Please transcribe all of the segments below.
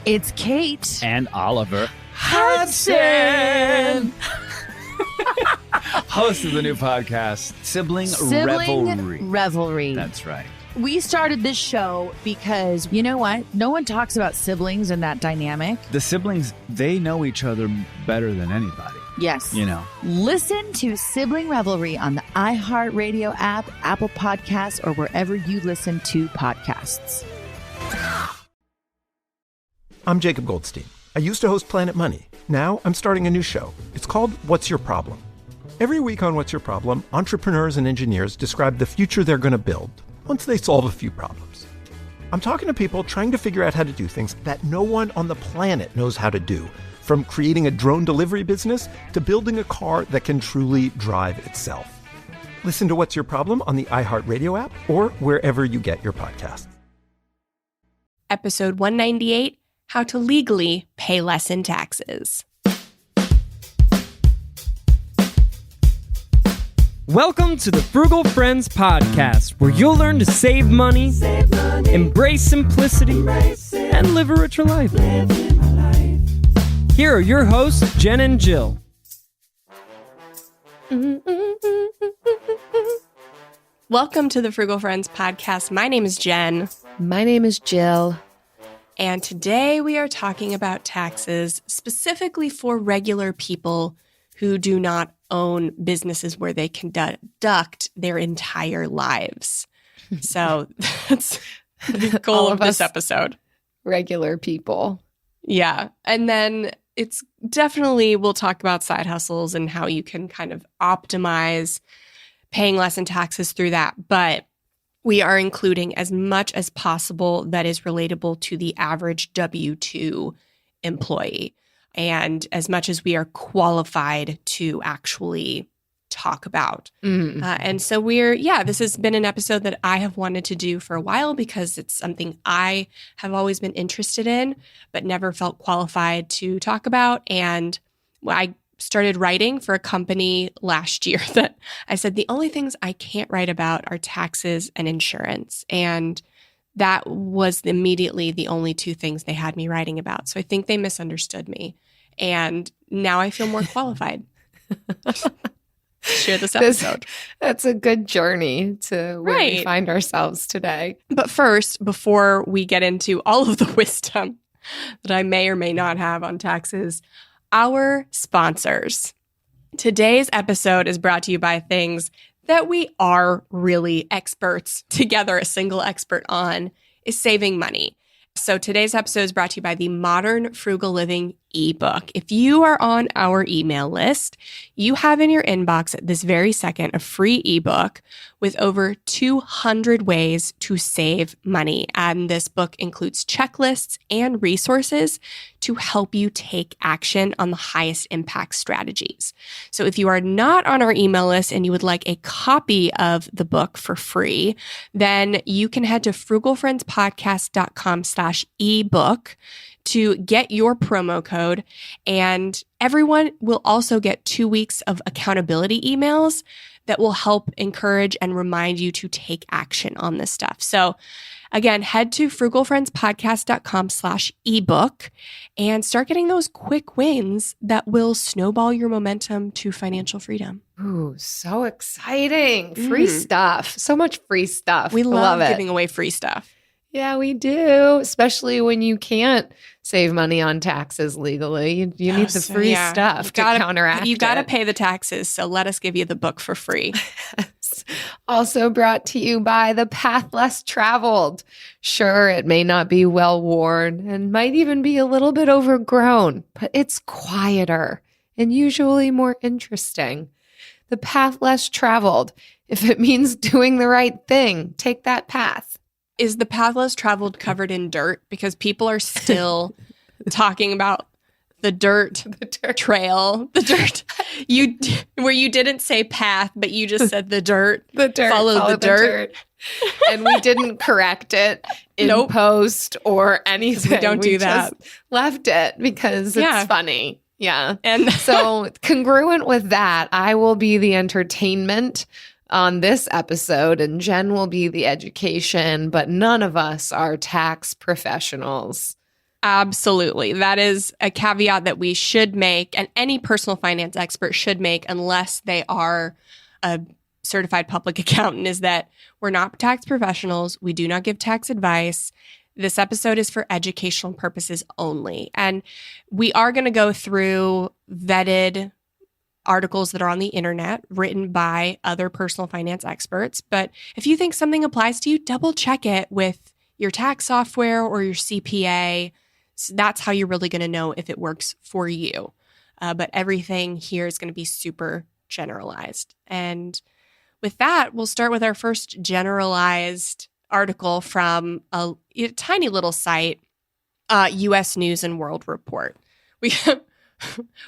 It's Kate. And Oliver Hudson. Host of the new podcast, Sibling Revelry. That's right. We started this show because, you know what? No one talks about siblings and that dynamic. The siblings, they know each other better than anybody. Yes. You know. Listen to Sibling Revelry on the iHeartRadio app, Apple Podcasts, or wherever you listen to podcasts. I'm Jacob Goldstein. I used to host Planet Money. Now I'm starting a new show. It's called What's Your Problem? Every week on What's Your Problem, entrepreneurs and engineers describe the future they're going to build once they solve a few problems. I'm talking to people trying to figure out how to do things that no one on the planet knows how to do, from creating a drone delivery business to building a car that can truly drive itself. Listen to What's Your Problem on the iHeartRadio app or wherever you get your podcasts. Episode 198, How to Legally Pay Less in Taxes. Welcome to the Frugal Friends podcast, where you'll learn to save money, embrace simplicity, and live a richer life. Here are your hosts, Jen and Jill. Welcome to the Frugal Friends podcast. My name is Jen. My name is Jill. And today we are talking about taxes, specifically for regular people who do not own businesses where they can deduct their entire lives. So that's the goal of this episode. Regular people. Yeah. And then it's definitely, we'll talk about side hustles and how you can kind of optimize paying less in taxes through that. But we are including as much as possible that is relatable to the average W-2 employee, and as much as we are qualified to actually talk about. And so this has been an episode that I have wanted to do for a while because it's something I have always been interested in, but never felt qualified to talk about. And I started writing for a company last year that I said, the only things I can't write about are taxes and insurance. And that was immediately the only two things they had me writing about. So I think they misunderstood me. And now I feel more qualified. Share this episode. That's a good journey to where we find ourselves today. But first, before we get into all of the wisdom that I may or may not have on taxes, our sponsors. Today's episode is brought to you by things that we are really experts together, a single expert on, is saving money. So today's episode is brought to you by the Modern Frugal Living ebook. If you are on our email list, you have in your inbox at this very second a free ebook with over 200 ways to save money. And this book includes checklists and resources to help you take action on the highest impact strategies. So if you are not on our email list and you would like a copy of the book for free, then you can head to frugalfriendspodcast.com/ebook to get your promo code. And everyone will also get 2 weeks of accountability emails that will help encourage and remind you to take action on this stuff. So again, head to frugalfriendspodcast.com/ebook and start getting those quick wins that will snowball your momentum to financial freedom. Ooh, so exciting. Free stuff. So much free stuff. We love it. giving away free stuff. Yeah, we do, especially when you can't save money on taxes legally. You need the free stuff to counteract it. You got to pay the taxes, so let us give you the book for free. Also brought to you by The Path Less Traveled. Sure, it may not be well-worn and might even be a little bit overgrown, but it's quieter and usually more interesting. The Path Less Traveled. If it means doing the right thing, take that path. Is the path less traveled covered in dirt? Because people are still talking about the dirt trail, the dirt. Where you didn't say path, but you just said the dirt. The dirt. Follow the dirt. And we didn't correct it in post or anything. We don't do that. Just left it because it's funny. Yeah. And so congruent with that, I will be the entertainment on this episode, and Jen will be the education, but none of us are tax professionals. Absolutely. That is a caveat that we should make, and any personal finance expert should make, unless they are a certified public accountant, is that we're not tax professionals. We do not give tax advice. This episode is for educational purposes only. And we are going to go through vetted articles that are on the internet written by other personal finance experts. But if you think something applies to you, double check it with your tax software or your CPA. So that's how you're really going to know if it works for you. But everything here is going to be super generalized. And with that, we'll start with our first generalized article from a tiny little site, U.S. News and World Report.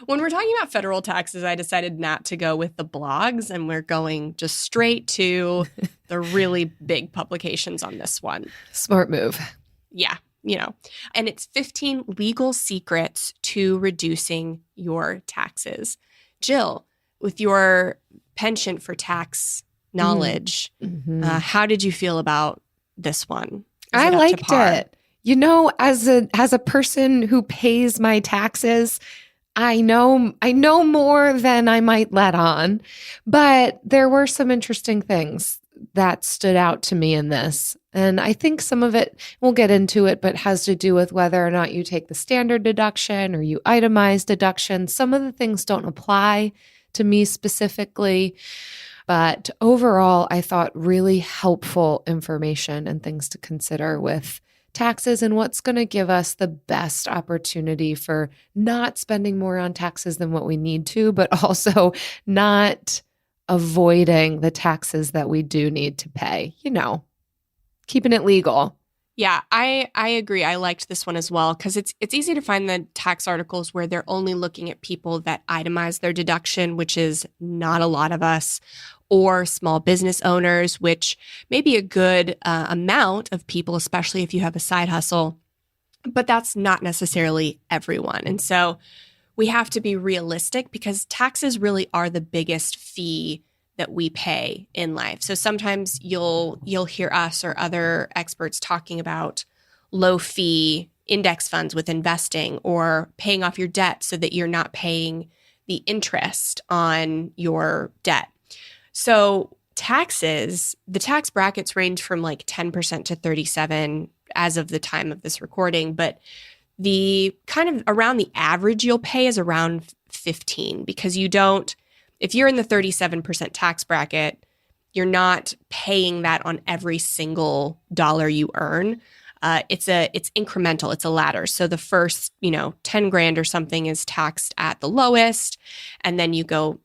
When we're talking about federal taxes, I decided not to go with the blogs, and we're going just straight to the really big publications on this one. Smart move. Yeah, and it's 15 legal secrets to reducing your taxes. Jill, with your penchant for tax knowledge, how did you feel about this one? I liked it. As a person who pays my taxes, I know more than I might let on, but there were some interesting things that stood out to me in this. And I think some of it, we'll get into it, but has to do with whether or not you take the standard deduction or you itemize deduction. Some of the things don't apply to me specifically, but overall, I thought really helpful information and things to consider with taxes and what's going to give us the best opportunity for not spending more on taxes than what we need to, but also not avoiding the taxes that we do need to pay, keeping it legal. Yeah, I agree. I liked this one as well because it's easy to find the tax articles where they're only looking at people that itemize their deduction, which is not a lot of us, or small business owners, which may be a good amount of people, especially if you have a side hustle, but that's not necessarily everyone. And so we have to be realistic because taxes really are the biggest fee that we pay in life. So sometimes you'll hear us or other experts talking about low fee index funds with investing or paying off your debt so that you're not paying the interest on your debt. So taxes, the tax brackets range from like 10% to 37% as of the time of this recording, but the kind of around the average you'll pay is around 15 because if you're in the 37% tax bracket, you're not paying that on every single dollar you earn. It's incremental. It's a ladder. So the first, 10 grand or something is taxed at the lowest. And then you go,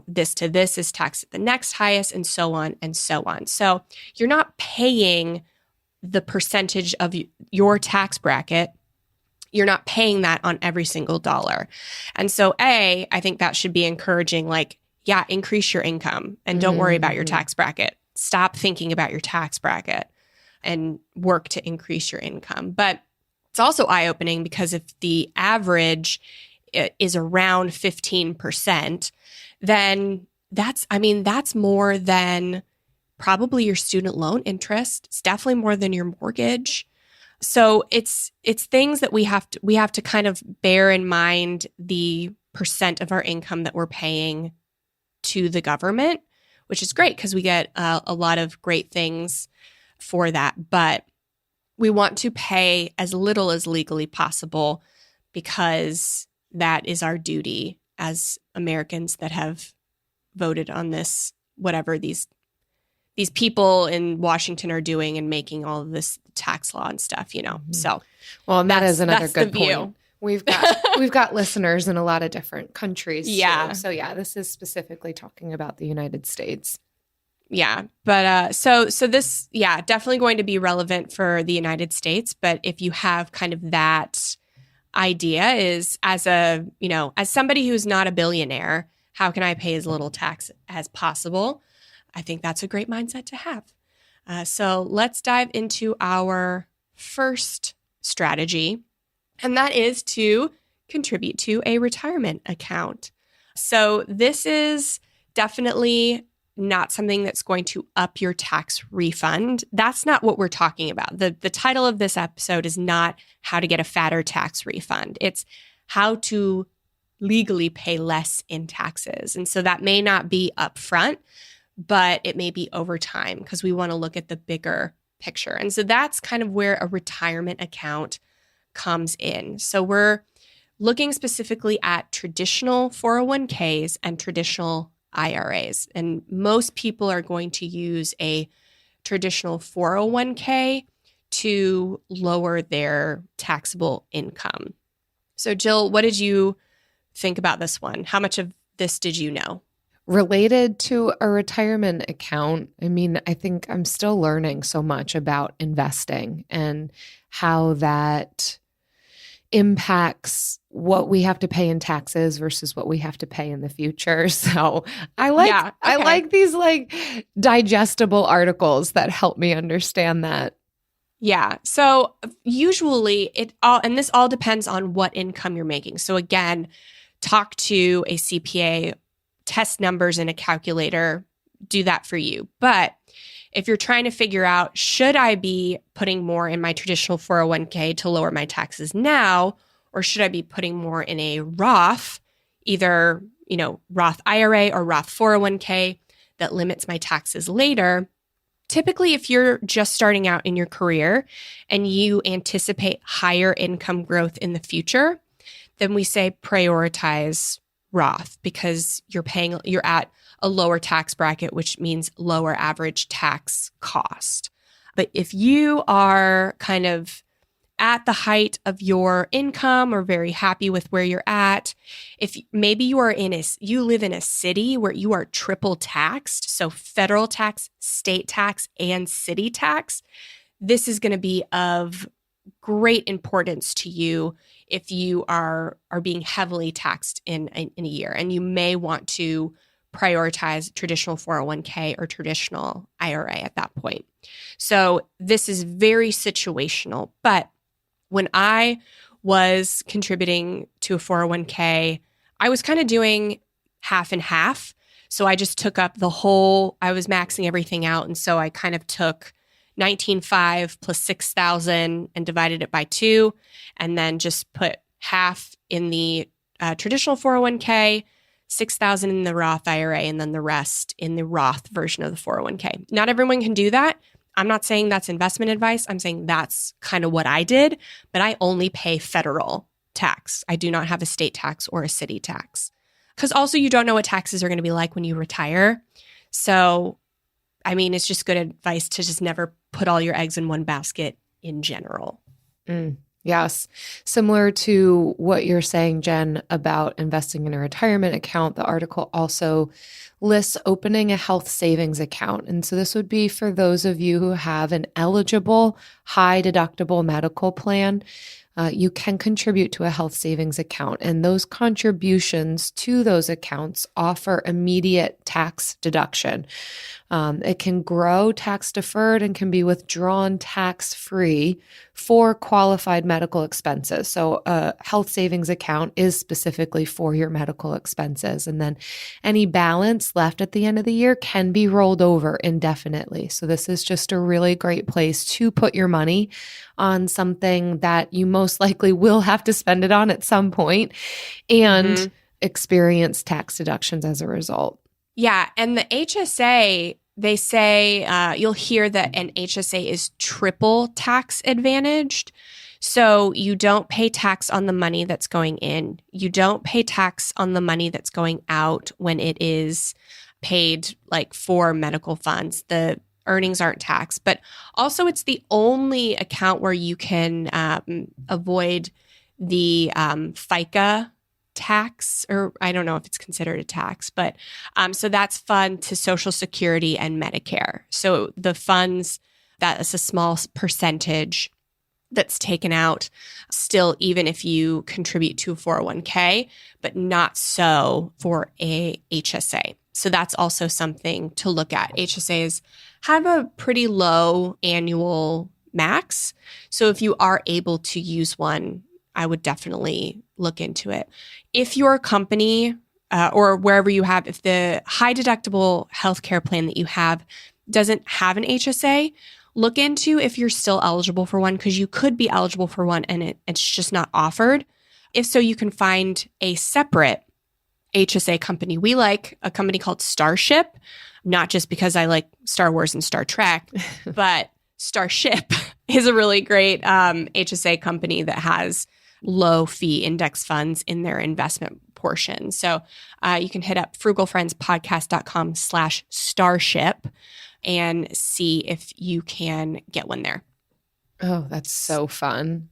this to this is taxed at the next highest and so on and so on. So you're not paying the percentage of your tax bracket. You're not paying that on every single dollar. And so I think that should be encouraging, increase your income and don't worry about your tax bracket. Stop thinking about your tax bracket and work to increase your income. But it's also eye-opening because if the average is around 15%, then that's more than probably your student loan interest. It's definitely more than your mortgage. So it's things that we have to kind of bear in mind, the percent of our income that we're paying to the government, which is great because we get a lot of great things for that. But we want to pay as little as legally possible because that is our duty as Americans that have voted on this, whatever these people in Washington are doing and making all of this tax law and stuff, So, well, and that is another good point. View. We've got listeners in a lot of different countries. Yeah. Too. So this is specifically talking about the United States. Yeah. But so this, definitely going to be relevant for the United States. But if you have kind of that idea is as somebody who's not a billionaire, how can I pay as little tax as possible? I think that's a great mindset to have. So let's dive into our first strategy, and that is to contribute to a retirement account. So this is definitely not something that's going to up your tax refund. That's not what we're talking about. The title of this episode is not how to get a fatter tax refund. It's how to legally pay less in taxes. And so that may not be upfront, but it may be over time because we want to look at the bigger picture. And so that's kind of where a retirement account comes in. So we're looking specifically at traditional 401ks and traditional IRAs. And most people are going to use a traditional 401k to lower their taxable income. So Jill, what did you think about this one? How much of this did you know? Related to a retirement account, I mean, I think I'm still learning so much about investing and how that impacts what we have to pay in taxes versus what we have to pay in the future. So I like these like digestible articles that help me understand that. Yeah. So usually and this all depends on what income you're making. So again, talk to a CPA, test numbers in a calculator, do that for you. But if you're trying to figure out, should I be putting more in my traditional 401k to lower my taxes now, or should I be putting more in a Roth, either, Roth IRA or Roth 401k that limits my taxes later? Typically, if you're just starting out in your career and you anticipate higher income growth in the future, then we say prioritize Roth because you're at a lower tax bracket, which means lower average tax cost. But if you are kind of at the height of your income or very happy with where you're at, if maybe you live in a city where you are triple taxed, so federal tax, state tax, and city tax, this is going to be of great importance to you if you are being heavily taxed in a year. And you may want to prioritize traditional 401k or traditional IRA at that point. So this is very situational. But when I was contributing to a 401k, I was kind of doing half and half. So I just took up I was maxing everything out. And so I kind of took 19,500 plus 6,000 and divided it by 2, and then just put half in the traditional 401k, 6,000 in the Roth IRA, and then the rest in the Roth version of the 401k. Not everyone can do that. I'm not saying that's investment advice. I'm saying that's kind of what I did, but I only pay federal tax. I do not have a state tax or a city tax. Because also you don't know what taxes are going to be like when you retire. So, I mean, it's just good advice to just never put all your eggs in one basket in general. Yes. Similar to what you're saying, Jen, about investing in a retirement account, the article also lists opening a health savings account. And so this would be for those of you who have an eligible high deductible medical plan. You can contribute to a health savings account, and those contributions to those accounts offer immediate tax deduction. It can grow tax deferred and can be withdrawn tax free for qualified medical expenses. So a health savings account is specifically for your medical expenses. And then any balance left at the end of the year can be rolled over indefinitely. So this is just a really great place to put your money on something that you most likely will have to spend it on at some point and experience tax deductions as a result. Yeah. And the HSA, they say you'll hear that an HSA is triple tax advantaged. So you don't pay tax on the money that's going in. You don't pay tax on the money that's going out when it is paid like for medical funds. The earnings aren't taxed, but also it's the only account where you can avoid the FICA tax, or I don't know if it's considered a tax, but so that's fund to Social Security and Medicare. So the funds, that is a small percentage that's taken out still, even if you contribute to a 401k, but not so for a HSA. So that's also something to look at. HSAs have a pretty low annual max. So if you are able to use one, I would definitely look into it. If your company or wherever you have, if the high deductible healthcare plan that you have doesn't have an HSA, look into if you're still eligible for one, because you could be eligible for one and it's just not offered. If so, you can find a separate HSA company. We like a company called Starship, not just because I like Star Wars and Star Trek, but Starship is a really great HSA company that has low fee index funds in their investment portion. So you can hit up frugalfriendspodcast.com/starship and see if you can get one there. Oh, that's so fun.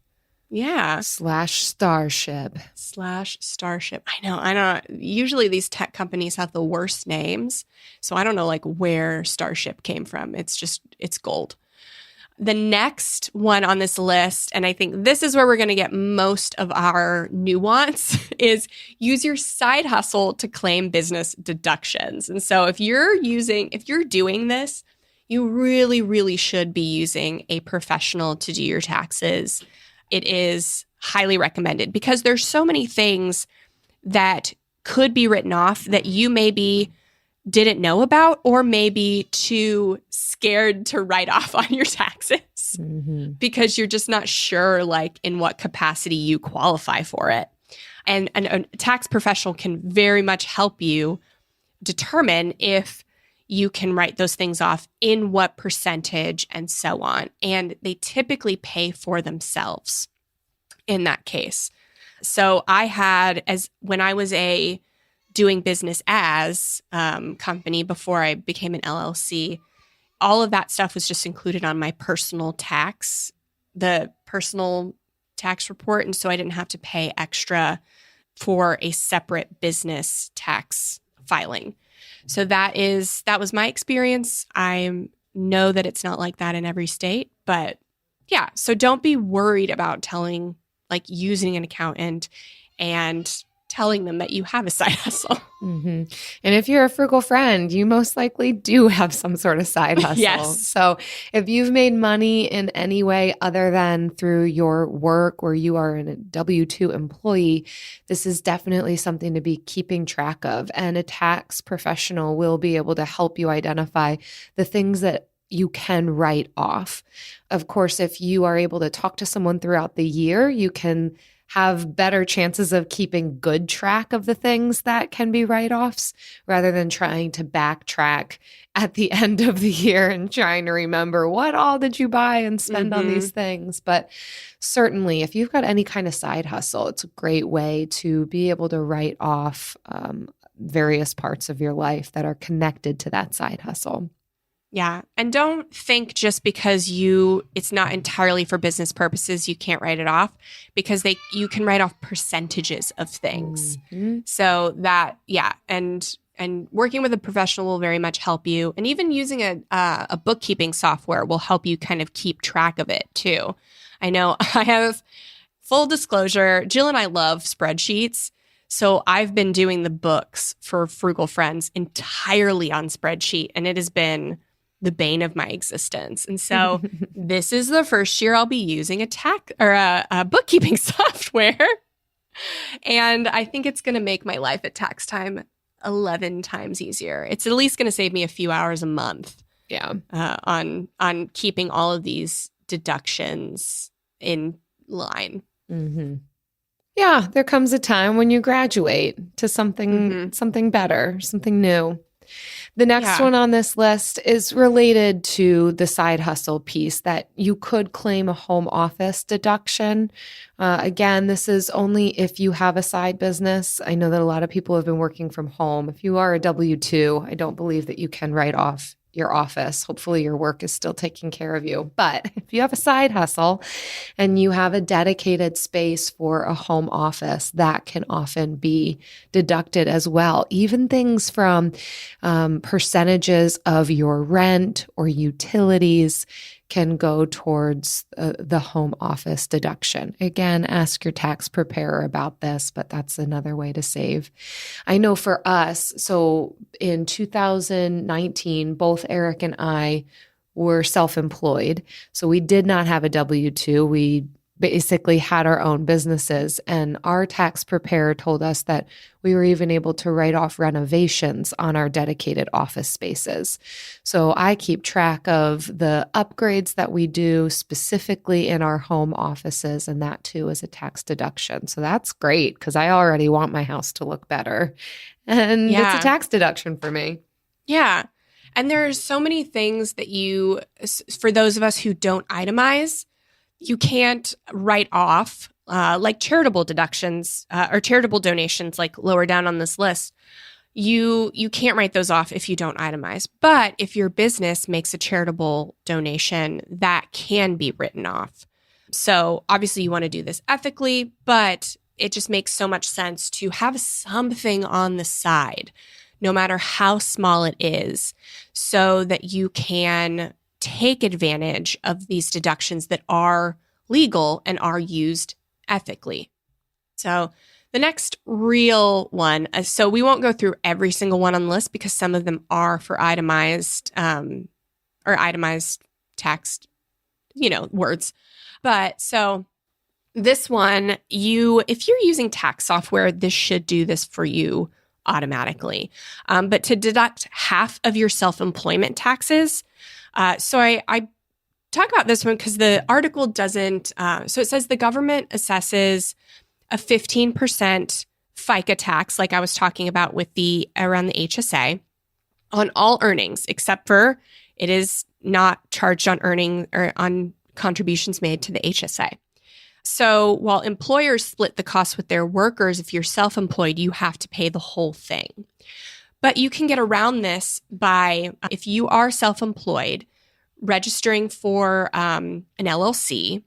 Yeah. /Starship. /Starship. I know. Usually these tech companies have the worst names. So I don't know like where Starship came from. It's gold. The next one on this list, and I think this is where we're going to get most of our nuance, is use your side hustle to claim business deductions. And so if you're doing this, you really, really should be using a professional to do your taxes. It is highly recommended because there's so many things that could be written off that you maybe didn't know about or maybe too scared to write off on your taxes because you're just not sure like in what capacity you qualify for it. And a tax professional can very much help you determine if you can write those things off, in what percentage, and so on. And they typically pay for themselves in that case. So I had, when I was doing business as company before I became an LLC, all of that stuff was just included on my personal tax report. And so I didn't have to pay extra for a separate business tax filing. So that was my experience. I know that it's not like that in every state, but yeah. So don't be worried about using an accountant and telling them that you have a side hustle. And if you're a frugal friend, you most likely do have some sort of side hustle. Yes. So if you've made money in any way other than through your work where you are a W-2 employee, this is definitely something to be keeping track of. And a tax professional will be able to help you identify the things that you can write off. Of course, if you are able to talk to someone throughout the year, you can have better chances of keeping good track of the things that can be write-offs rather than trying to backtrack at the end of the year and trying to remember what all did you buy and spend on these things. But certainly, if you've got any kind of side hustle, it's a great way to be able to write off various parts of your life that are connected to that side hustle. Yeah. And don't think just because it's not entirely for business purposes, you can't write it off, because you can write off percentages of things. So that, yeah. And working with a professional will very much help you. And even using a bookkeeping software will help you kind of keep track of it too. I know I have, full disclosure, Jill and I love spreadsheets. So I've been doing the books for Frugal Friends entirely on spreadsheet, and it has been the bane of my existence. And so this is the first year I'll be using a bookkeeping software. And I think it's going to make my life at tax time 11 times easier. It's at least going to save me a few hours a month. Yeah. On keeping all of these deductions in line. Yeah, there comes a time when you graduate to something better, something new. The next one on this list is related to the side hustle piece, that you could claim a home office deduction. Again, this is only if you have a side business. I know that a lot of people have been working from home. If you are a W-2, I don't believe that you can write off your office. Hopefully your work is still taking care of you. But if you have a side hustle and you have a dedicated space for a home office, that can often be deducted as well. Even things from percentages of your rent or utilities can go towards the home office deduction. Again, ask your tax preparer about this, but that's another way to save. I know for us, so in 2019, both Eric and I were self-employed. So we did not have a W-2. We basically had our own businesses. And our tax preparer told us that we were even able to write off renovations on our dedicated office spaces. So I keep track of the upgrades that we do specifically in our home offices, and that too is a tax deduction. So that's great because I already want my house to look better. And it's a tax deduction for me. Yeah. And there's so many things that for those of us who don't itemize, you can't write off, like charitable deductions or charitable donations, like lower down on this list. You can't write those off if you don't itemize. But if your business makes a charitable donation, that can be written off. So obviously you want to do this ethically, but it just makes so much sense to have something on the side, no matter how small it is, so that you can take advantage of these deductions that are legal and are used ethically. So the next real one, so we won't go through every single one on the list because some of them are for itemized or itemized tax, words. But so this one, if you're using tax software, this should do this for you automatically. But to deduct half of your self-employment taxes, so I talk about this one because the article doesn't, so it says the government assesses a 15% FICA tax, like I was talking about with around the HSA, on all earnings, except for it is not charged on earning or on contributions made to the HSA. So while employers split the cost with their workers, if you're self-employed, you have to pay the whole thing. But you can get around this by, if you are self-employed, registering for an LLC,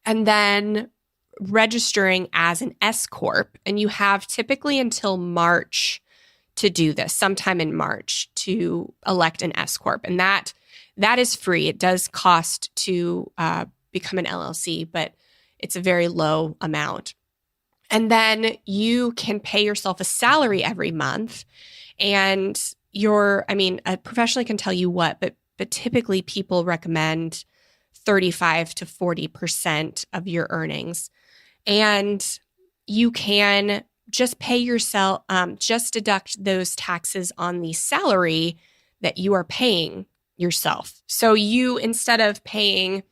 and then registering as an S Corp. And you have typically until March to do this, sometime in March, to elect an S Corp. And that is free. It does cost to become an LLC, but it's a very low amount. And then you can pay yourself a salary every month. And a professional can tell you what, but typically people recommend 35 to 40% of your earnings. And you can just pay yourself, just deduct those taxes on the salary that you are paying yourself. So you, instead of paying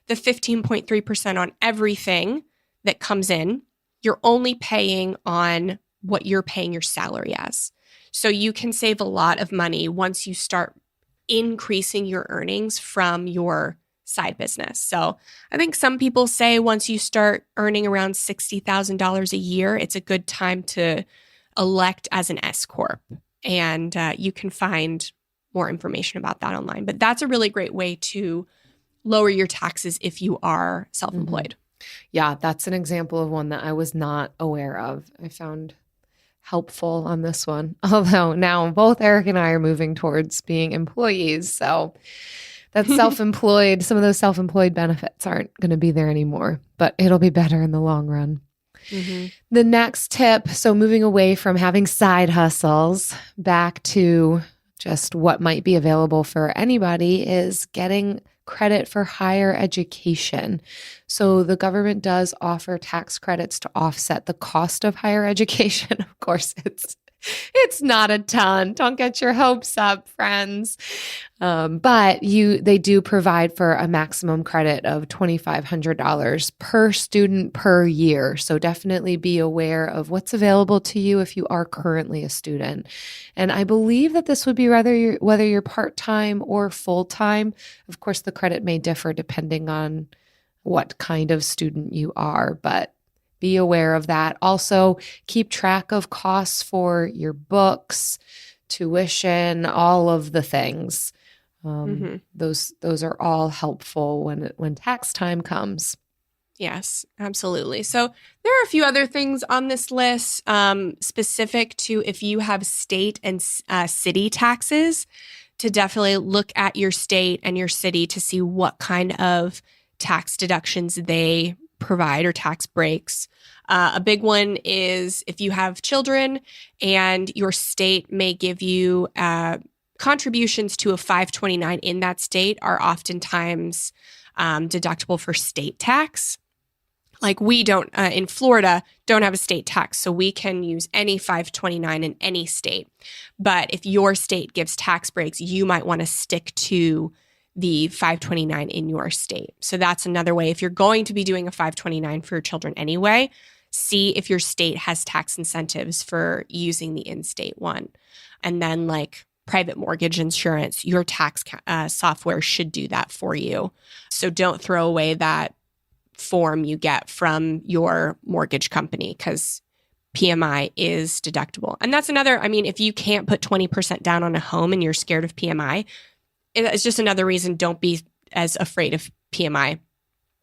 the 15.3% on everything that comes in, you're only paying on what you're paying your salary as. So you can save a lot of money once you start increasing your earnings from your side business. So I think some people say once you start earning around $60,000 a year, it's a good time to elect as an S Corp. And you can find more information about that online. But that's a really great way to lower your taxes if you are self-employed. Yeah, that's an example of one that I was not aware of. I found helpful on this one. Although now both Eric and I are moving towards being employees. So that's self-employed. Some of those self-employed benefits aren't going to be there anymore, but it'll be better in the long run. Mm-hmm. The next tip, so moving away from having side hustles back to just what might be available for anybody, is getting credit for higher education. So the government does offer tax credits to offset the cost of higher education. Of course, it's not a ton. Don't get your hopes up, friends. But they do provide for a maximum credit of $2,500 per student per year. So definitely be aware of what's available to you if you are currently a student. And I believe that this would be whether you're part-time or full-time. Of course, the credit may differ depending on what kind of student you are, but be aware of that. Also, keep track of costs for your books, tuition, all of the things. Those are all helpful when tax time comes. Yes, absolutely. So there are a few other things on this list specific to if you have state and city taxes, to definitely look at your state and your city to see what kind of tax deductions they provide or tax breaks. A big one is if you have children and your state may give you contributions to a 529 in that state are oftentimes deductible for state tax. Like we don't, in Florida, don't have a state tax, so we can use any 529 in any state. But if your state gives tax breaks, you might want to stick to the 529 in your state. So that's another way. If you're going to be doing a 529 for your children anyway, see if your state has tax incentives for using the in-state one. And then like private mortgage insurance, your tax software should do that for you. So don't throw away that form you get from your mortgage company because PMI is deductible. And that's another, I mean, if you can't put 20% down on a home and you're scared of PMI, it's just another reason don't be as afraid of PMI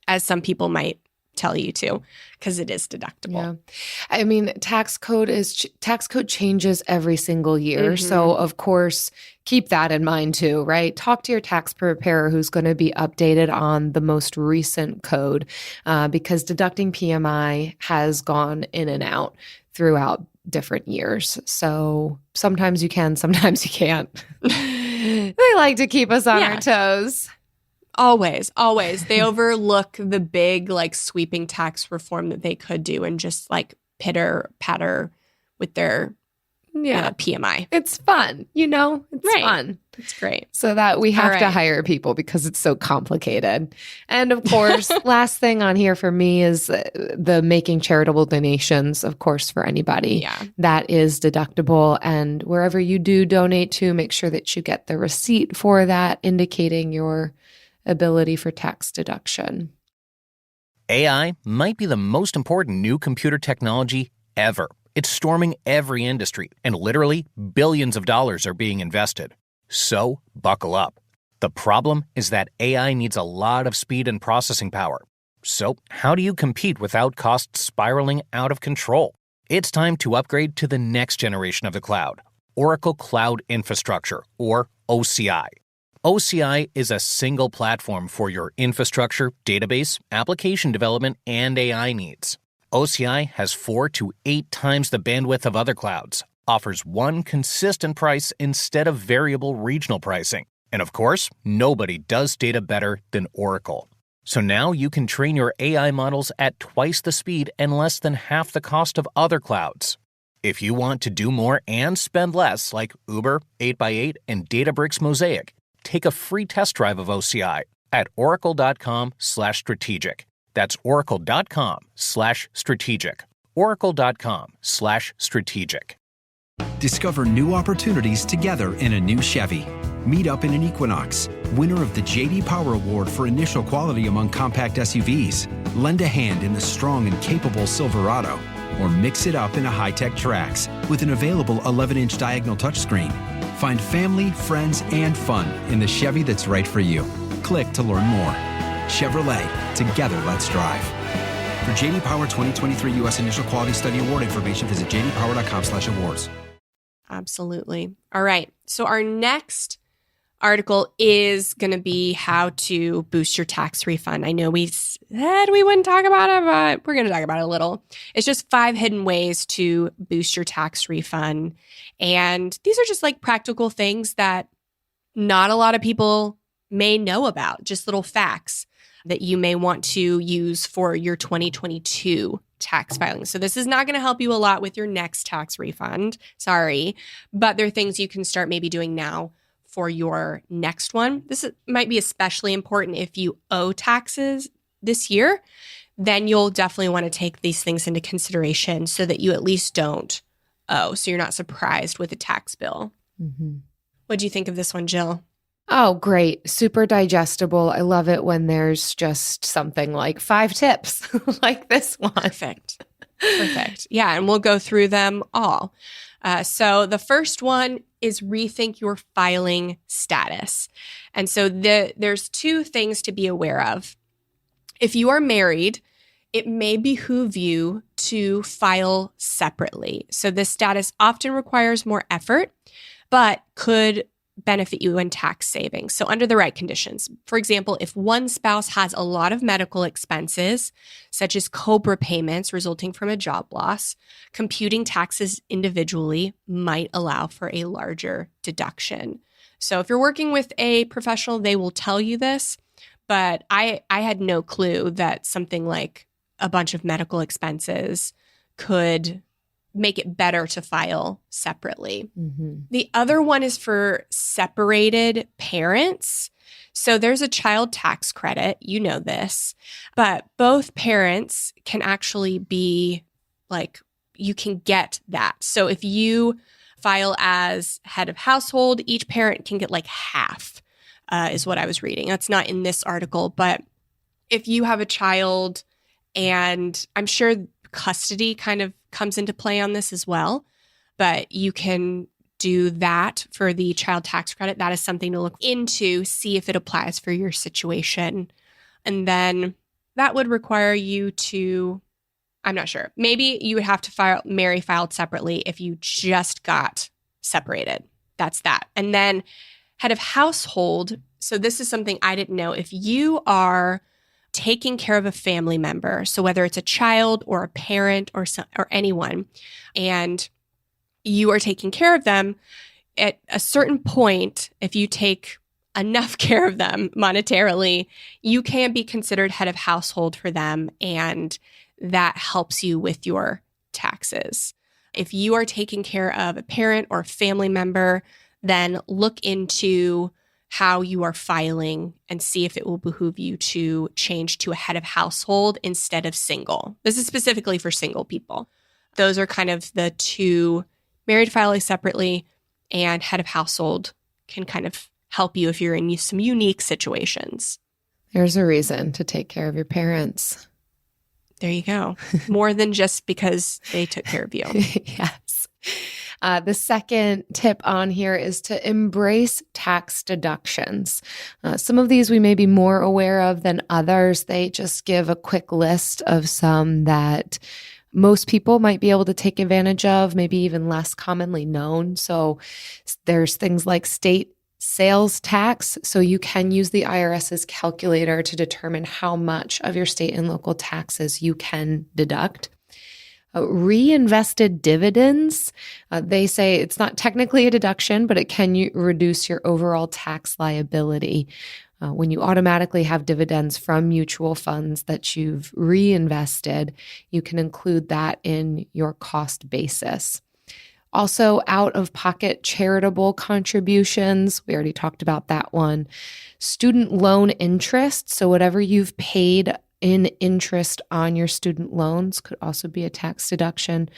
as some people might tell you to, because it is deductible. Yeah. I mean, tax code changes every single year. So of course, keep that in mind too, right? Talk to your tax preparer who's going to be updated on the most recent code, because deducting PMI has gone in and out throughout different years. So sometimes you can, sometimes you can't. They like to keep us on our toes. Always. They overlook the big, like, sweeping tax reform that they could do and just, like, pitter-patter with their PMI. It's fun, It's fun. It's great. So that we have to hire people because it's so complicated. And of course, last thing on here for me is the making charitable donations, of course, for anybody. Yeah. That is deductible. And wherever you do donate to, make sure that you get the receipt for that, indicating your ability for tax deduction. AI might be the most important new computer technology ever. It's storming every industry, and literally billions of dollars are being invested. So, buckle up. The problem is that AI needs a lot of speed and processing power. So, how do you compete without costs spiraling out of control? It's time to upgrade to the next generation of the cloud, Oracle Cloud Infrastructure, or OCI. OCI is a single platform for your infrastructure, database, application development, and AI needs. OCI has 4 to 8 times the bandwidth of other clouds, offers one consistent price instead of variable regional pricing. And of course, nobody does data better than Oracle. So now you can train your AI models at twice the speed and less than half the cost of other clouds. If you want to do more and spend less, like Uber, 8x8, and Databricks Mosaic, take a free test drive of OCI at oracle.com/strategic. That's oracle.com/strategic. oracle.com/strategic. Discover new opportunities together in a new Chevy. Meet up in an Equinox, winner of the J.D. Power Award for initial quality among compact SUVs. Lend a hand in the strong and capable Silverado, or mix it up in a high-tech Trax with an available 11-inch diagonal touchscreen. Find family, friends, and fun in the Chevy that's right for you. Click to learn more. Chevrolet, together let's drive. For J.D. Power 2023 U.S. Initial Quality Study Award information, visit jdpower.com/awards. Absolutely. All right. So our next article is going to be how to boost your tax refund. I know we said we wouldn't talk about it, but we're going to talk about it a little. It's just 5 hidden ways to boost your tax refund. And these are just like practical things that not a lot of people may know about, just little facts that you may want to use for your 2022 tax filing. So this is not going to help you a lot with your next tax refund. Sorry. But there are things you can start maybe doing now for your next one. Might be especially important if you owe taxes this year. Then you'll definitely want to take these things into consideration so that you at least don't owe, so you're not surprised with a tax bill. Mm-hmm. What do you think of this one, Jill? Oh, great. Super digestible. I love it when there's just something like 5 tips like this one. Perfect. Yeah, and we'll go through them all. So the first one is rethink your filing status. And so there's 2 things to be aware of. If you are married, it may behoove you to file separately. So this status often requires more effort, but could benefit you in tax savings. So under the right conditions, for example, if one spouse has a lot of medical expenses, such as COBRA payments resulting from a job loss, computing taxes individually might allow for a larger deduction. So if you're working with a professional, they will tell you this, but I had no clue that something like a bunch of medical expenses could make it better to file separately. The other one is for separated parents. So there's a child tax credit, you know this, but both parents can actually be like, you can get that. So if you file as head of household, each parent can get like half, is what I was reading. That's not in this article, but if you have a child, and I'm sure custody kind of comes into play on this as well, but you can do that for the child tax credit. That is something to look into, see if it applies for your situation. And then that would require you to, I'm not sure, maybe you would have to marry filed separately if you just got separated. That's that. And then head of household. So this is something I didn't know. If you are taking care of a family member, so whether it's a child or a parent or anyone, and you are taking care of them, at a certain point, if you take enough care of them monetarily, you can be considered head of household for them, and that helps you with your taxes. If you are taking care of a parent or family member, then look into how you are filing and see if it will behoove you to change to a head of household instead of single. This is specifically for single people. Those are kind of the two. Married filing separately and head of household can kind of help you if you're in some unique situations. There's a reason to take care of your parents. There you go. More than just because they took care of you. Yes. The second tip on here is to embrace tax deductions. Some of these we may be more aware of than others. They just give a quick list of some that most people might be able to take advantage of, maybe even less commonly known. So there's things like state sales tax. So you can use the IRS's calculator to determine how much of your state and local taxes you can deduct. Reinvested dividends, they say it's not technically a deduction, but it can reduce your overall tax liability. When you automatically have dividends from mutual funds that you've reinvested, you can include that in your cost basis. Also, out-of-pocket charitable contributions. We already talked about that one. Student loan interest. So whatever you've paid in interest on your student loans could also be a tax deduction.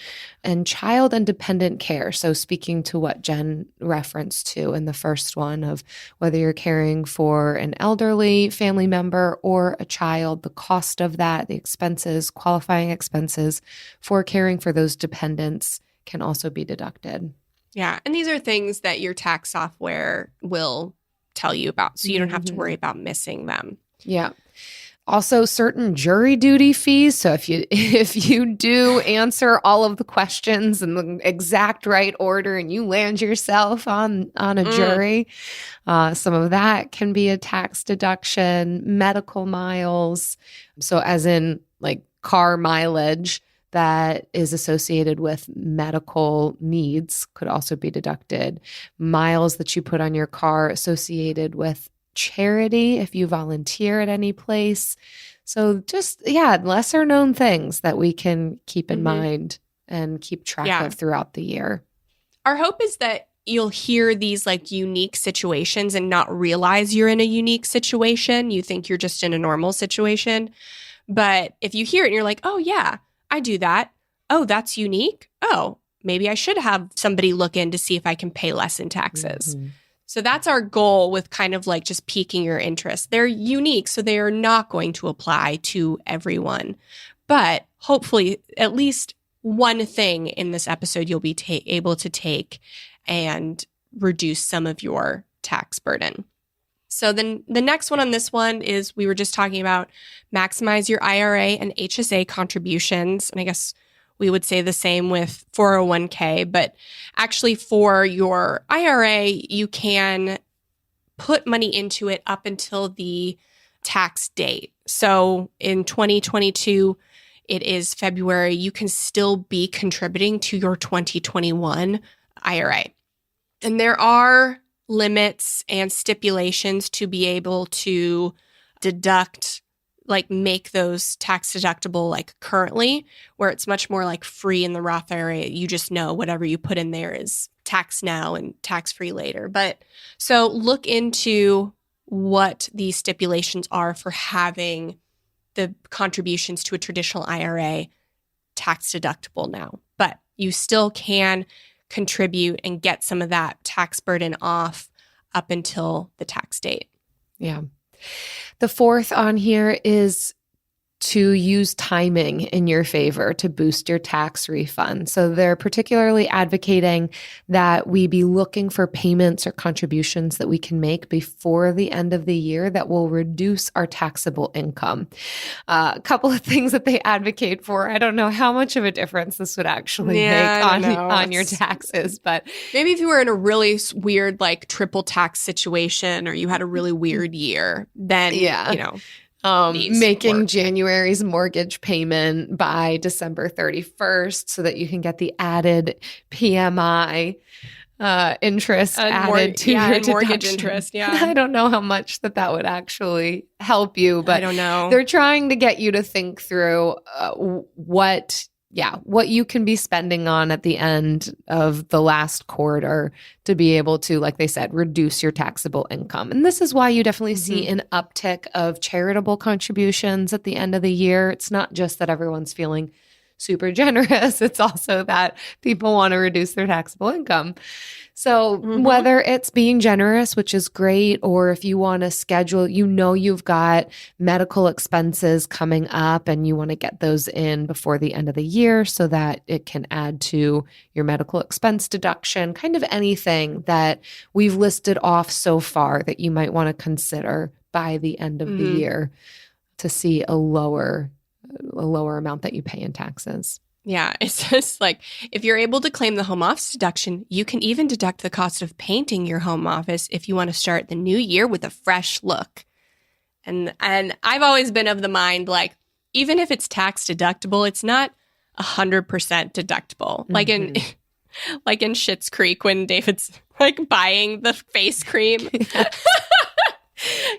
And child and dependent care. So speaking to what Jen referenced to in the first one of whether you're caring for an elderly family member or a child, the cost of that, the expenses, qualifying expenses for caring for those dependents can also be deducted. Yeah. And these are things that your tax software will tell you about, so you don't have to worry about missing them. Yeah. Also, certain jury duty fees. So if you do answer all of the questions in the exact right order and you land yourself on a jury, some of that can be a tax deduction. Medical miles. So as in like car mileage that is associated with medical needs could also be deducted. Miles that you put on your car associated with charity if you volunteer at any place. So just, lesser known things that we can keep in mind and keep track of throughout the year. Our hope is that you'll hear these like unique situations and not realize you're in a unique situation. You think you're just in a normal situation. But if you hear it and you're like, oh yeah, I do that. Oh, that's unique. Oh, maybe I should have somebody look in to see if I can pay less in taxes. So that's our goal with kind of like just piquing your interest. They're unique, so they are not going to apply to everyone. But hopefully at least one thing in this episode you'll be able to take and reduce some of your tax burden. So then the next one on this one is we were just talking about maximize your IRA and HSA contributions. And I guess we would say the same with 401k, but actually for your IRA, you can put money into it up until the tax date. So in 2022, it is February, you can still be contributing to your 2021 IRA. And there are limits and stipulations to be able to deduct like make those tax deductible like currently, where it's much more like free in the Roth IRA. You just know whatever you put in there is tax now and tax free later. But so look into what these stipulations are for having the contributions to a traditional IRA tax deductible now. But you still can contribute and get some of that tax burden off up until the tax date. Yeah. The fourth on here is to use timing in your favor to boost your tax refund. So they're particularly advocating that we be looking for payments or contributions that we can make before the end of the year that will reduce our taxable income. A couple of things that they advocate for. I don't know how much of a difference this would actually make on your taxes, but maybe if you were in a really weird, like triple tax situation, or you had a really weird year, then, making January's mortgage payment by December 31st so that you can get the added PMI interest added to your mortgage interest. Yeah. I don't know how much that would actually help you, but I don't know. They're trying to get you to think through what you can be spending on at the end of the last quarter to be able to, like they said, reduce your taxable income. And this is why you definitely see an uptick of charitable contributions at the end of the year. It's not just that everyone's feeling super generous. It's also that people want to reduce their taxable income. So whether it's being generous, which is great, or if you want to schedule, you've got medical expenses coming up and you want to get those in before the end of the year so that it can add to your medical expense deduction, kind of anything that we've listed off so far that you might want to consider by the end of the year to see a lower amount that you pay in taxes. Yeah, it's just like if you're able to claim the home office deduction, you can even deduct the cost of painting your home office if you want to start the new year with a fresh look. And I've always been of the mind, like, even if it's tax deductible, it's not 100% deductible. Like in Schitt's Creek when David's like buying the face cream.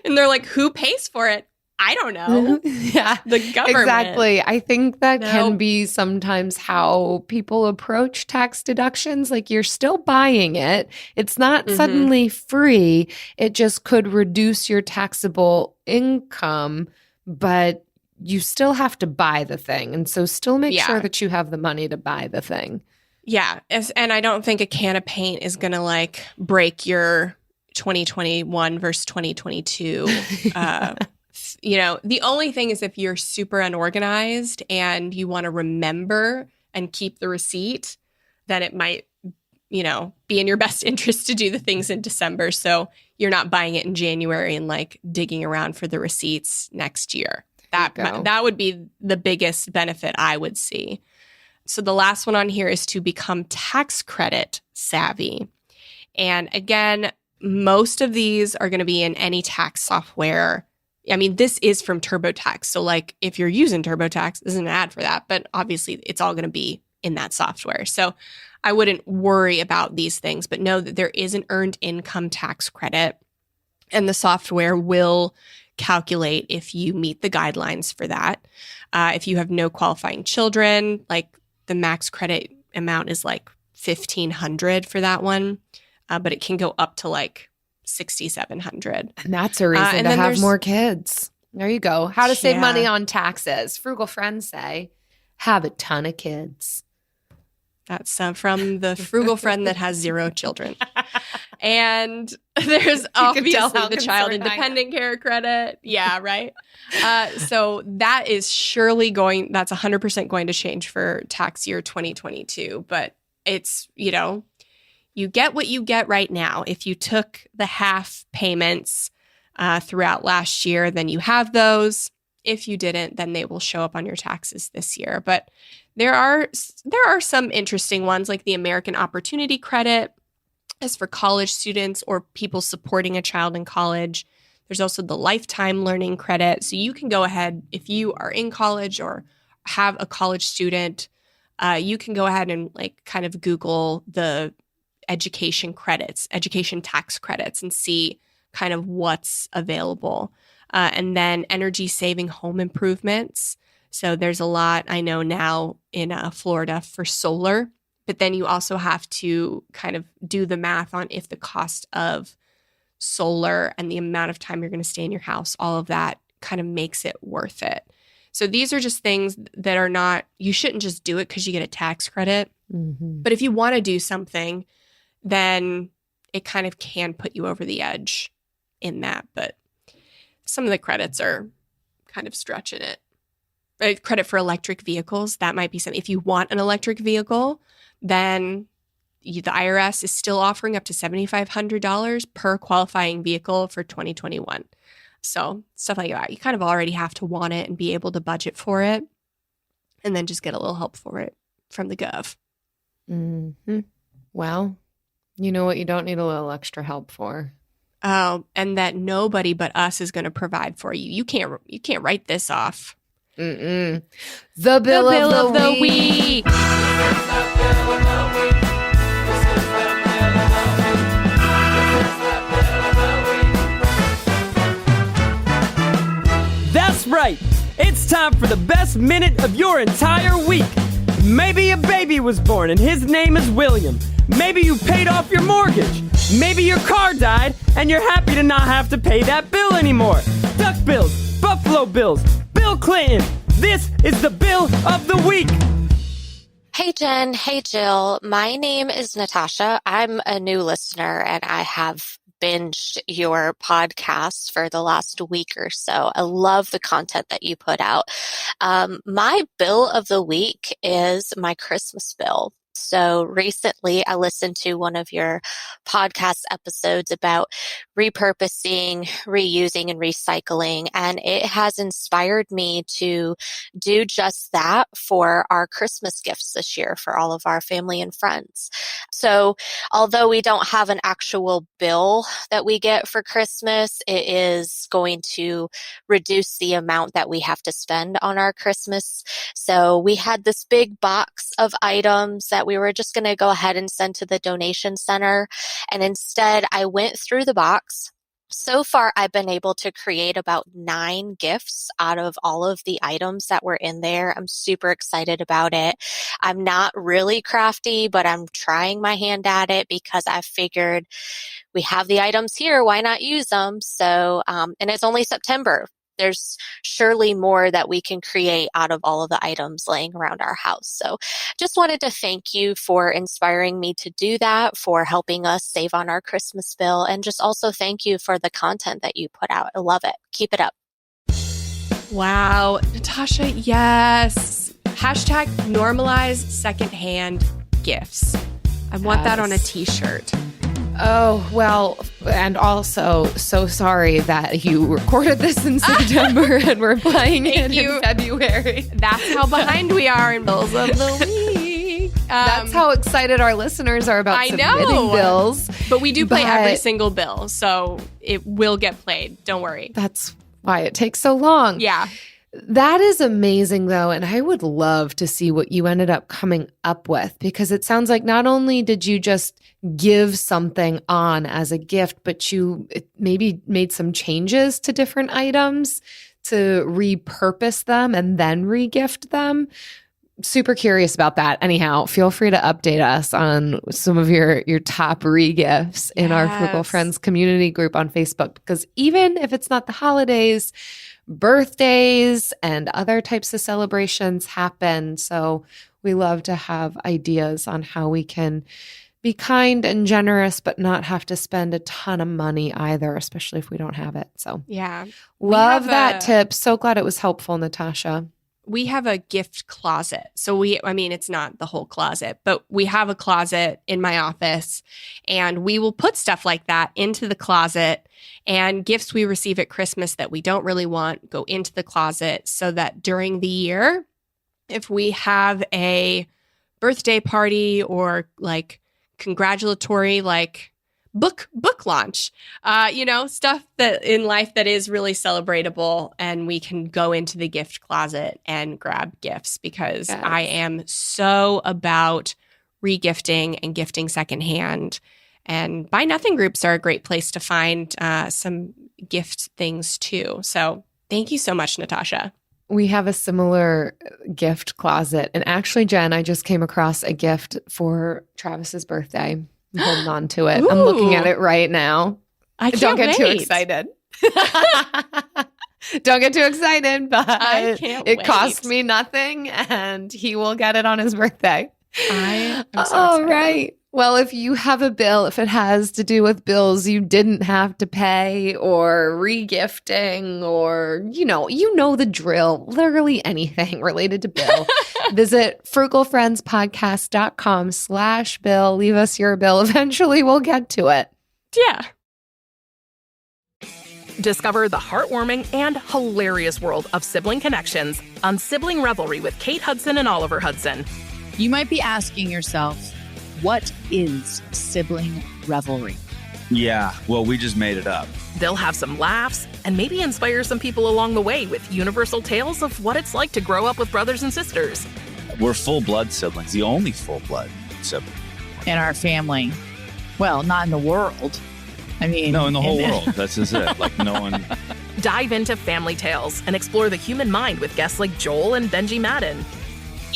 And they're like, who pays for it? I don't know. Yeah, the government. Exactly. I think that can be sometimes how people approach tax deductions. Like you're still buying it. It's not suddenly free. It just could reduce your taxable income, but you still have to buy the thing. And so still make sure that you have the money to buy the thing. Yeah. And I don't think a can of paint is going to like break your 2021 versus 2022 the only thing is if you're super unorganized and you want to remember and keep the receipt, then it might, be in your best interest to do the things in December. So you're not buying it in January and like digging around for the receipts next year. That would be the biggest benefit I would see. So the last one on here is to become tax credit savvy. And again, most of these are going to be in any tax software. I mean, this is from TurboTax. So like if you're using TurboTax, this isn't an ad for that, but obviously it's all going to be in that software. So I wouldn't worry about these things, but know that there is an earned income tax credit and the software will calculate if you meet the guidelines for that. If you have no qualifying children, like the max credit amount is like $1,500 for that one, but it can go up to like $6,700. And that's a reason to have more kids. There you go. How to save money on taxes. Frugal friends say, have a ton of kids. That's from the frugal friend that has 0 children. And there's obviously the child independent care credit. Yeah, right. So that is surely that's 100% going to change for tax year 2022. But it's, you get what you get right now. If you took the half payments throughout last year, then you have those. If you didn't, then they will show up on your taxes this year. But there are some interesting ones, like the American Opportunity Credit is for college students or people supporting a child in college. There's also the Lifetime Learning Credit. So you can go ahead, if you are in college or have a college student, you can go ahead and like kind of Google the education tax credits and see kind of what's available. And then energy-saving home improvements. So there's a lot I know now in Florida for solar. But then you also have to kind of do the math on if the cost of solar and the amount of time you're going to stay in your house, all of that kind of makes it worth it. So these are just things that are not, you shouldn't just do it because you get a tax credit. Mm-hmm. But if you want to do something, then it kind of can put you over the edge in that. But some of the credits are kind of stretching it. Credit for electric vehicles, that might be something. If you want an electric vehicle, then the IRS is still offering up to $7,500 per qualifying vehicle for 2021. So stuff like that. You kind of already have to want it and be able to budget for it, and then just get a little help for it from the gov. Mm-hmm. Well, you know what you don't need a little extra help for? Oh, and that nobody but us is going to provide for you. You can't write this off. Mm-mm. The bill of the week. That's right. It's time for the best minute of your entire week. Maybe a baby was born and his name is William. Maybe you paid off your mortgage. Maybe your car died and you're happy to not have to pay that bill anymore. Duck bills, Buffalo Bills, Bill Clinton. This is the bill of the week. Hey Jen, hey Jill. My name is Natasha. I'm a new listener and I have binged your podcast for the last week or so. I love the content that you put out. My bill of the week is my Christmas bill. So recently I listened to one of your podcast episodes about repurposing, reusing, and recycling, and it has inspired me to do just that for our Christmas gifts this year for all of our family and friends. So although we don't have an actual bill that we get for Christmas, it is going to reduce the amount that we have to spend on our Christmas. So we had this big box of items that we were just going to go ahead and send to the donation center. And instead, I went through the box. So far, I've been able to create about 9 gifts out of all of the items that were in there. I'm super excited about it. I'm not really crafty, but I'm trying my hand at it because I figured we have the items here. Why not use them? So, and it's only September. There's surely more that we can create out of all of the items laying around our house. So just wanted to thank you for inspiring me to do that, for helping us save on our Christmas bill, and just also thank you for the content that you put out. I love it. Keep it up. Wow. Natasha, yes. Hashtag normalize secondhand gifts. I want that on a t-shirt. Oh, well, and also so sorry that you recorded this in September and we're playing it in February. That's how behind we are in bills of the week. That's how excited our listeners are about submitting bills. But we do play every single bill, so it will get played. Don't worry. That's why it takes so long. Yeah. That is amazing, though, and I would love to see what you ended up coming up with, because it sounds like not only did you just give something on as a gift, but you maybe made some changes to different items to repurpose them and then regift them. Super curious about that. Anyhow, feel free to update us on some of your top regifts in our Frugal Friends community group on Facebook, because even if it's not the holidays, birthdays and other types of celebrations happen. So we love to have ideas on how we can be kind and generous, but not have to spend a ton of money either, especially if we don't have it. So yeah, love that tip. So glad it was helpful, Natasha. We have a gift closet. So it's not the whole closet, but we have a closet in my office, and we will put stuff like that into the closet, and gifts we receive at Christmas that we don't really want go into the closet, so that during the year, if we have a birthday party or like congratulatory, like book launch, stuff that in life that is really celebratable, and we can go into the gift closet and grab gifts, because I am so about regifting and gifting secondhand. And Buy Nothing groups are a great place to find some gift things too. So thank you so much, Natasha. We have a similar gift closet. And actually, Jen, I just came across a gift for Travis's birthday. I'm holding on to it. I'm looking at it right now. I can't Don't get too wait. excited. Don't get too excited, but it cost me nothing and he will get it on his birthday. I am so All excited. right. Well, if you have a bill, if it has to do with bills you didn't have to pay or regifting or, you know the drill, literally anything related to bill, visit frugalfriendspodcast.com/bill. Leave us your bill. Eventually we'll get to it. Yeah. Discover the heartwarming and hilarious world of sibling connections on Sibling Revelry with Kate Hudson and Oliver Hudson. You might be asking yourself, what is sibling revelry? Yeah, well, we just made it up. They'll have some laughs and maybe inspire some people along the way with universal tales of what it's like to grow up with brothers and sisters. We're full-blood siblings, the only full-blood sibling. In our family. Well, not in the world. I mean... No, in the whole world. That's just it. Like, no one... Dive into family tales and explore the human mind with guests like Joel and Benji Madden.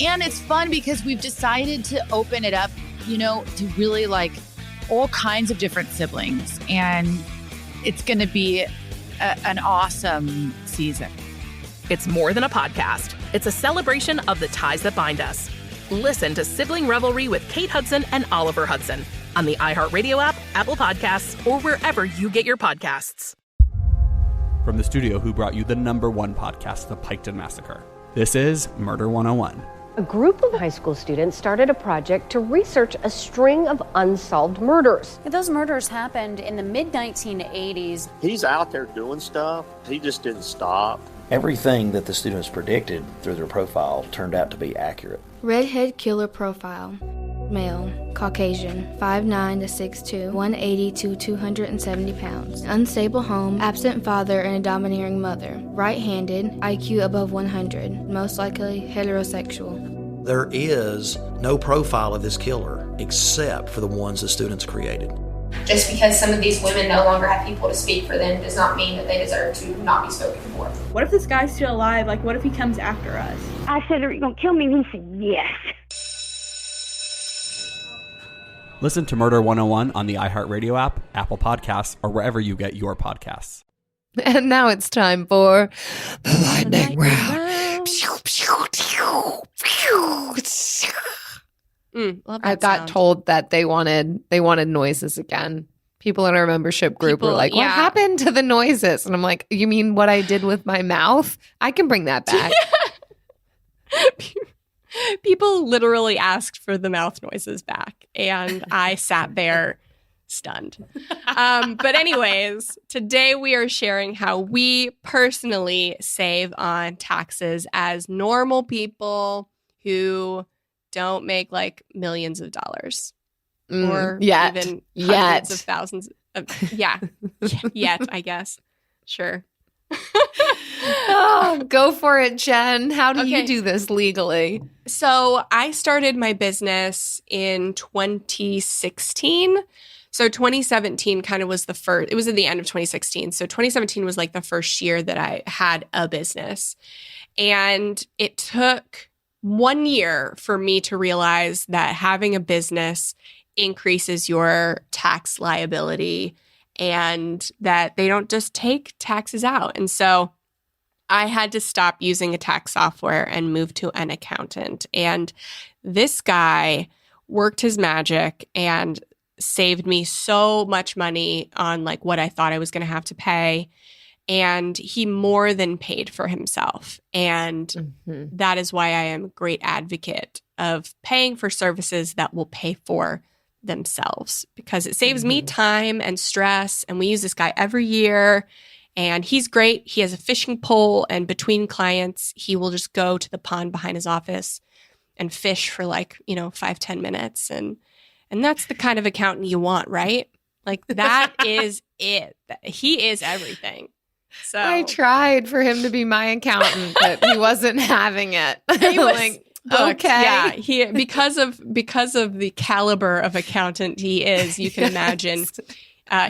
And it's fun because we've decided to open it up, to really like all kinds of different siblings. And it's going to be an awesome season. It's more than a podcast. It's a celebration of the ties that bind us. Listen to Sibling Revelry with Kate Hudson and Oliver Hudson on the iHeartRadio app, Apple Podcasts, or wherever you get your podcasts. From the studio who brought you the #1 podcast, The Piketon Massacre, this is Murder 101. A group of high school students started a project to research a string of unsolved murders. Those murders happened in the mid-1980s. He's out there doing stuff. He just didn't stop. Everything that the students predicted through their profile turned out to be accurate. Redhead killer profile. Male, Caucasian, 5'9" to 6'2", 180 to 270 pounds. Unstable home, absent father and a domineering mother. Right-handed, IQ above 100, most likely heterosexual. There is no profile of this killer except for the ones the students created. Just because some of these women no longer have people to speak for them does not mean that they deserve to not be spoken for. What if this guy's still alive? Like, what if he comes after us? I said, are you going to kill me? And he said, yes. Listen to Murder 101 on the iHeartRadio app, Apple Podcasts, or wherever you get your podcasts. And now it's time for the lightning round. I got told that they wanted noises again. People in our membership group were like, what happened to the noises? And I'm like, you mean what I did with my mouth? I can bring that back. People literally asked for the mouth noises back, and I sat there stunned. But anyways, today we are sharing how we personally save on taxes as normal people who don't make like millions of dollars or even hundreds of thousands of yet, I guess. Sure. Oh, go for it, Jen. How do you do this legally? So I started my business in 2016. So 2017 kind of was the first, it was at the end of 2016. So 2017 was like the first year that I had a business. And it took 1 year for me to realize that having a business increases your tax liability and that they don't just take taxes out. And so I had to stop using a tax software and move to an accountant. And this guy worked his magic and saved me so much money on like what I thought I was going to have to pay. And he more than paid for himself. And that is why I am a great advocate of paying for services that will pay for themselves, because it saves me time and stress. And we use this guy every year. And he's great. He has a fishing pole, and between clients, he will just go to the pond behind his office and fish for 5-10 minutes. And that's the kind of accountant you want, right? Like that is it. He is everything. So I tried for him to be my accountant, but he wasn't having it. He was, booked. Okay. Yeah, he because of the caliber of accountant he is, you can imagine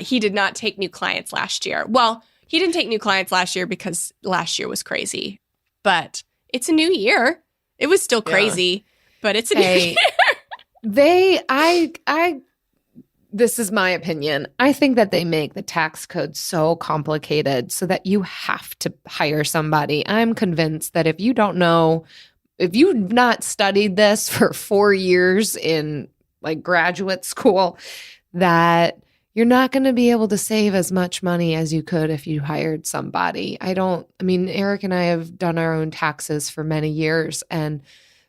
he did not take new clients last year. Well, he didn't take new clients last year because last year was crazy. But it's a new year. It was still crazy, but it's a new year. This is my opinion. I think that they make the tax code so complicated so that you have to hire somebody. I'm convinced that if you don't know, if you've not studied this for 4 years in like graduate school, that you're not going to be able to save as much money as you could if you hired somebody. Eric and I have done our own taxes for many years, and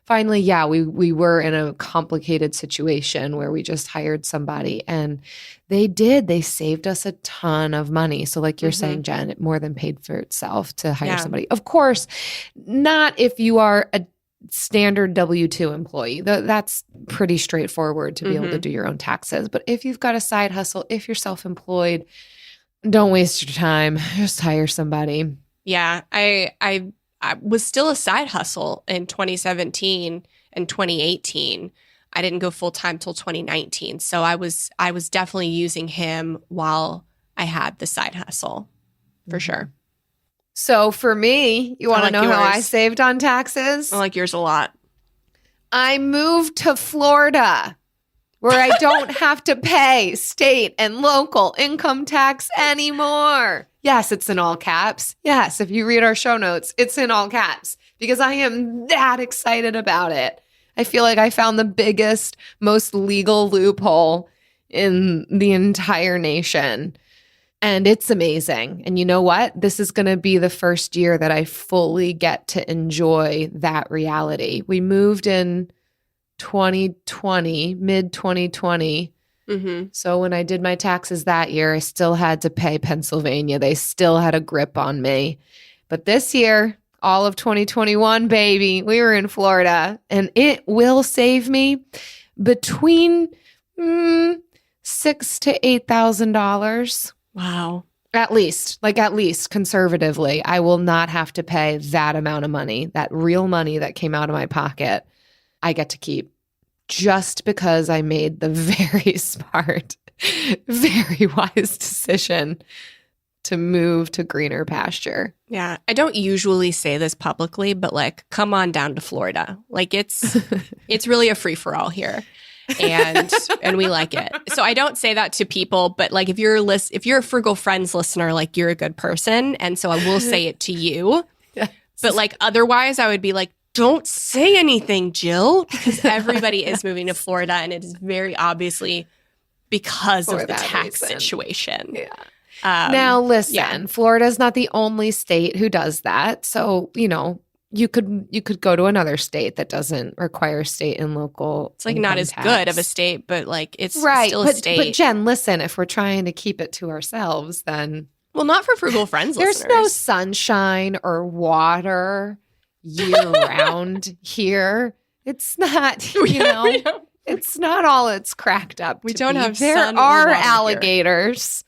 finally, we were in a complicated situation where we just hired somebody, and they saved us a ton of money. So like you're saying, Jen, it more than paid for itself to hire somebody. Of course, not if you are a standard W-2 employee. That's pretty straightforward to be able to do your own taxes. But if you've got a side hustle, if you're self-employed, don't waste your time. Just hire somebody. Yeah, I was still a side hustle in 2017 and 2018. I didn't go full time till 2019. So I was definitely using him while I had the side hustle, for sure. So for me, you want to know how I saved on taxes? I like yours a lot. I moved to Florida, where I don't have to pay state and local income tax anymore. Yes, it's in all caps. Yes, if you read our show notes, it's in all caps because I am that excited about it. I feel like I found the biggest, most legal loophole in the entire nation. And it's amazing. And you know what? This is going to be the first year that I fully get to enjoy that reality. We moved in 2020, mid 2020. So when I did my taxes that year, I still had to pay Pennsylvania. They still had a grip on me. But this year, all of 2021, baby, we were in Florida, and it will save me between $6,000 to $8,000. Wow. At least conservatively, I will not have to pay that amount of money, that real money that came out of my pocket. I get to keep just because I made the very smart, very wise decision to move to greener pasture. Yeah. I don't usually say this publicly, but like, come on down to Florida. Like it's really a free for all here. And we like it. So I don't say that to people, but like if you're a Frugal Friends listener, like you're a good person. And so I will say it to you. Yes. But like otherwise I would be like, don't say anything, Jill, because everybody is moving to Florida and it is very obviously because of the tax situation. Yeah. Now listen, Florida's not the only state who does that. So, you could go to another state that doesn't require state and local. It's like not as good of a state, but like it's right, still a state. But Jen, listen, if we're trying to keep it to ourselves, then well, not for Frugal Friends there's listeners. No sunshine or water year round here. It's not, it's not all it's cracked up. We don't have There sun or are water alligators.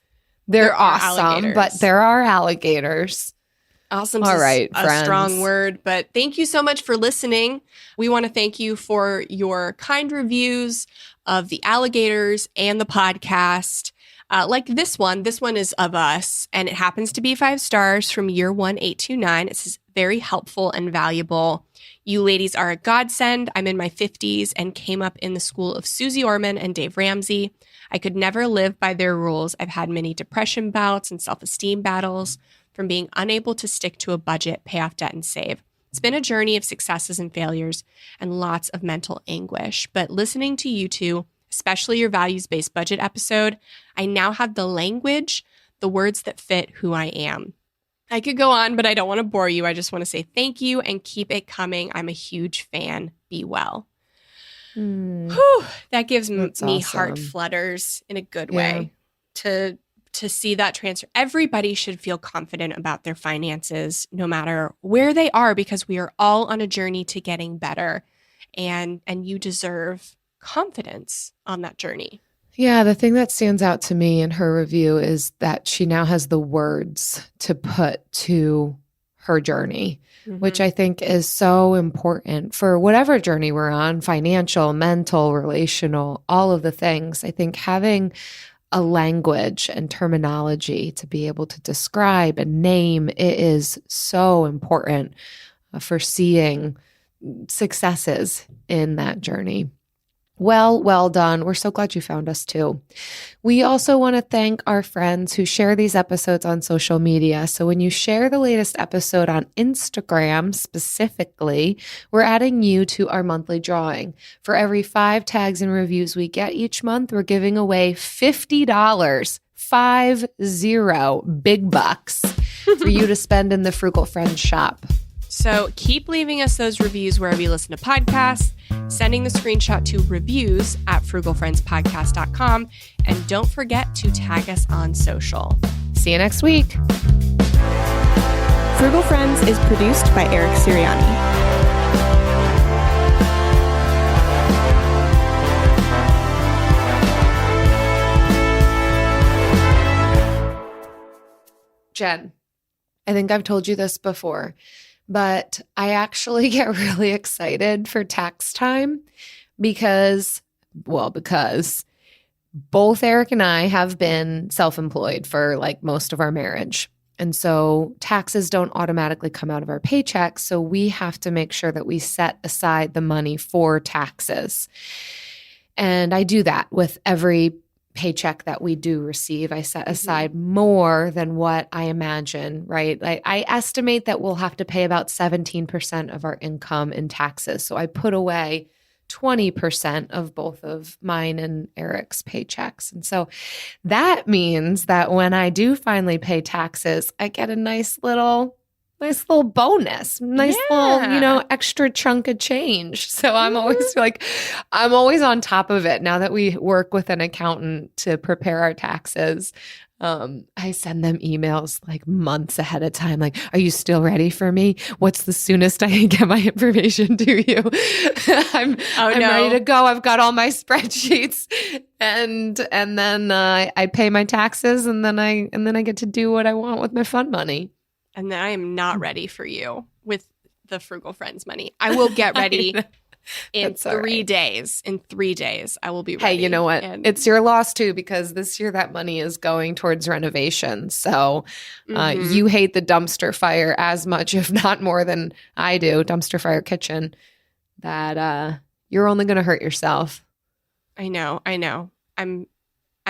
They're awesome, but there are alligators. Awesome. All right, a friends. Strong word, but thank you so much for listening. We want to thank you for your kind reviews of the alligators and the podcast. Like this one is of us, and it happens to be 5 stars from year 1829. It says, very helpful and valuable. You ladies are a godsend. I'm in my 50s and came up in the school of Susie Orman and Dave Ramsey. I could never live by their rules. I've had many depression bouts and self-esteem battles from being unable to stick to a budget, pay off debt, and save. It's been a journey of successes and failures and lots of mental anguish. But listening to you two, especially your values-based budget episode, I now have the language, the words that fit who I am. I could go on, but I don't want to bore you. I just want to say thank you and keep it coming. I'm a huge fan. Be well. Whew, that gives me awesome. heart flutters in a good way to see that transfer. Everybody should feel confident about their finances, no matter where they are, because we are all on a journey to getting better, and you deserve confidence on that journey. Yeah, the thing that stands out to me in her review is that she now has the words to put to her journey, which I think is so important for whatever journey we're on, financial, mental, relational, all of the things. I think having a language and terminology to be able to describe and name it is so important for seeing successes in that journey. Well done. We're so glad you found us too. We also want to thank our friends who share these episodes on social media. So when you share the latest episode on Instagram specifically, we're adding you to our monthly drawing. For every 5 tags and reviews we get each month, we're giving away $50, 50 big bucks for you to spend in the Frugal Friends shop. So keep leaving us those reviews wherever you listen to podcasts, sending the screenshot to reviews@frugalfriendspodcast.com, and don't forget to tag us on social. See you next week. Frugal Friends is produced by Eric Sirianni. Jen, I think I've told you this before, but I actually get really excited for tax time because both Eric and I have been self-employed for like most of our marriage. And so taxes don't automatically come out of our paychecks. So we have to make sure that we set aside the money for taxes. And I do that with every paycheck that we do receive. I set aside more than what I imagine, right? I estimate that we'll have to pay about 17% of our income in taxes. So I put away 20% of both of mine and Eric's paychecks. And so that means that when I do finally pay taxes, I get a nice little bonus, little, extra chunk of change. So I'm always on top of it. Now that we work with an accountant to prepare our taxes, I send them emails like months ahead of time. Like, are you still ready for me? What's the soonest I can get my information to you? I'm ready to go. I've got all my spreadsheets, and then I pay my taxes, and then I get to do what I want with my fun money. And then I am not ready for you with the Frugal Friends money. I will get ready in 3 days. In 3 days, I will be ready. Hey, you know what? It's your loss too, because this year that money is going towards renovation. So you hate the dumpster fire as much, if not more than I do, dumpster fire kitchen, that you're only going to hurt yourself. I know. I'm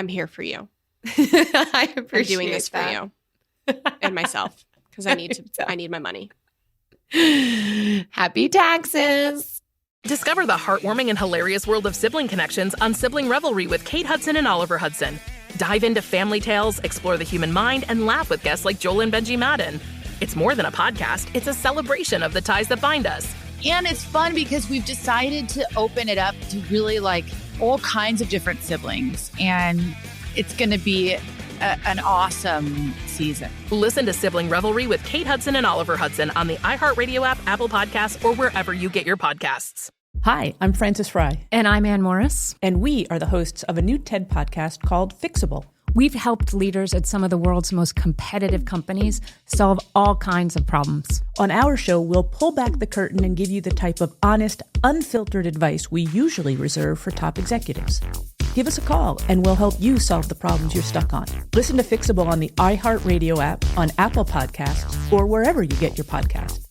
here for you. I appreciate I'm doing this that. for you and myself. Because I need my money. Happy taxes. Discover the heartwarming and hilarious world of sibling connections on Sibling Revelry with Kate Hudson and Oliver Hudson. Dive into family tales, explore the human mind, and laugh with guests like Joel and Benji Madden. It's more than a podcast. It's a celebration of the ties that bind us. And it's fun because we've decided to open it up to really like all kinds of different siblings. And it's going to be an awesome season. Listen to Sibling Revelry with Kate Hudson and Oliver Hudson on the iHeartRadio app, Apple Podcasts, or wherever you get your podcasts. Hi, I'm Frances Fry. And I'm Ann Morris. And we are the hosts of a new TED podcast called Fixable. We've helped leaders at some of the world's most competitive companies solve all kinds of problems. On our show, we'll pull back the curtain and give you the type of honest, unfiltered advice we usually reserve for top executives. Give us a call and we'll help you solve the problems you're stuck on. Listen to Fixable on the iHeartRadio app, on Apple Podcasts, or wherever you get your podcasts.